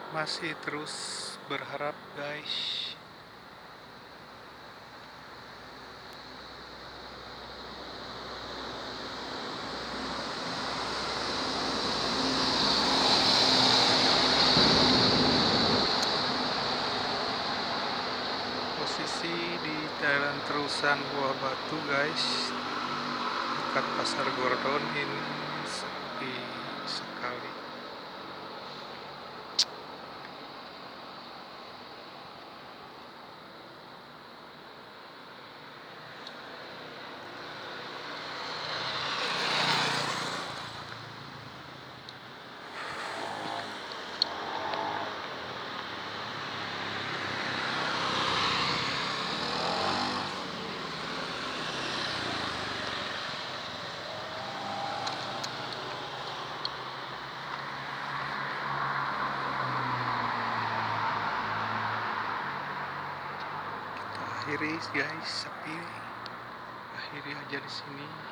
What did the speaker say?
Masih terus berharap guys. Posisi di jalan terusan Buah Batu guys, dekat pasar Gordon, ini sepi sekali. Akhiri guys, sepi. Akhiri aja di sini.